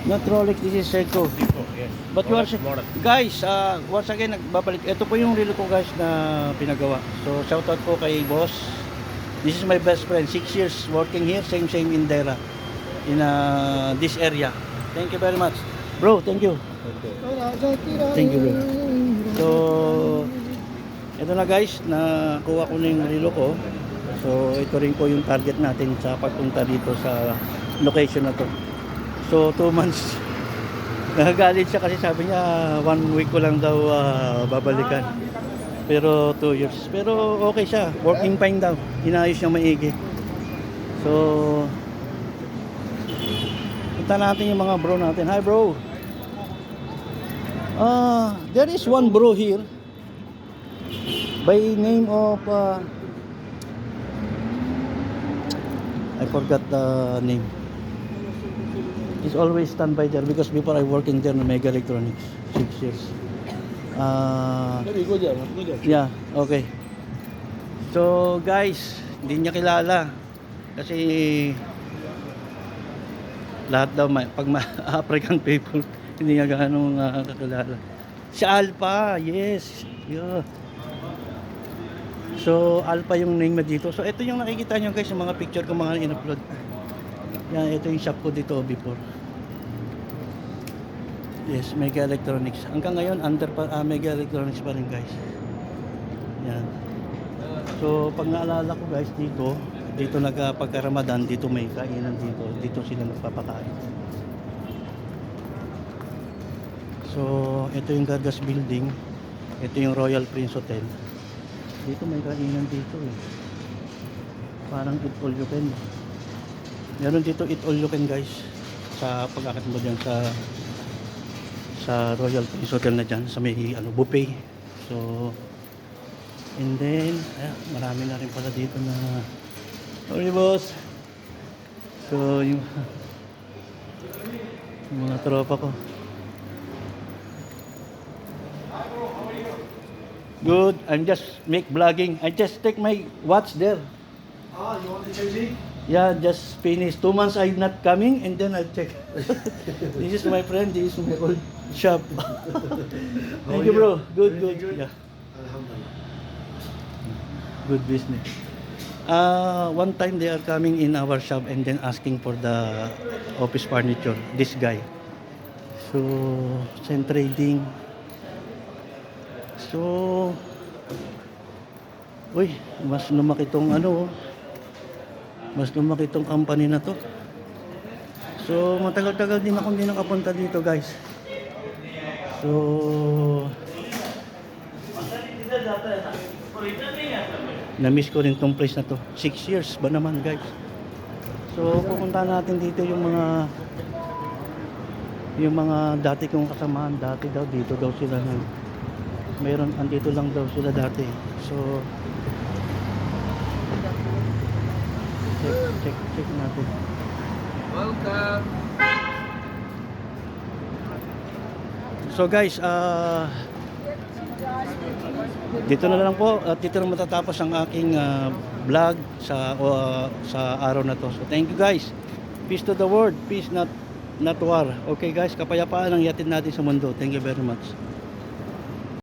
Not Rolex, this is Seiko. Seiko, yes. But you are Model. guys, once again nagbabalik. Ito po yung relo ko guys na pinagawa. So shoutout po kay boss. This is my best friend. 6 years working here, same in Dera in this area. Thank you very much. Bro, thank you. Thank you, bro. So ito na guys, nakuha ko na yung relo ko. So ito rin po yung target natin sa pagpunta dito sa location na to. So 2 months. Nagagalit siya kasi sabi niya 1 week ko lang daw babalikan. Pero 2 years. Pero okay siya. Working fine daw. Inayos niya maigi. So punta natin yung mga bro natin. Hi bro. There is one bro here by name of I forgot the name. He's always stand by there because before I work in there in Mega Electronics 6 years. Yeah, okay. So guys, hindi niya kilala kasi lahat daw pag African people hindi niya gaano kakilala. Si Alpha, yes. Yeah. So Alpha yung name na dito. So ito yung nakikita nyo guys, yung mga picture ko mga in-upload. Yan, ito yung shop ko dito before. Yes, Mega Electronics. Hanggang ngayon under Mega Electronics pa rin guys. Yan. So pag naalala ko guys dito pagka Ramadan, dito may kainan dito. Dito sila nagpapakain. So ito yung Gargas Building. Ito yung Royal Prince Hotel. Dito may kainan dito eh. Parang eat all you can. Meron dito eat all you can guys. Sa pag-akit mo dyan sa Royal Prince Hotel na dyan. Sa may buffet. So and then marami na rin pala dito na sorry boss. So yung mga tropa ko. Good, I'm just make vlogging. I just take my watch there. You want to change it? Yeah, just finish. 2 months I'm not coming and then I'll check. This is my friend, this is my old shop. Thank you bro. Good. Yeah. Alhamdulillah. Good business. One time they are coming in our shop and then asking for the office furniture. This guy. So, send trading. So, uy, mas lumaki tong mas lumaki tong company na to. So, matagal-tagal din akong hindi nakapunta dito guys. So, na-miss ko rin tong place na to. 6 years ba naman guys. So, pupunta natin dito yung mga dati kong kasamahan. Dati daw dito daw sila meron, andito lang daw sila dati. So check natin. Welcome. So guys, dito na lang po at dito na matatapos ang aking vlog sa araw na to. So thank you guys. Peace to the world, peace not war. Okay guys, kapayapaan ang yatid natin sa mundo. Thank you very much.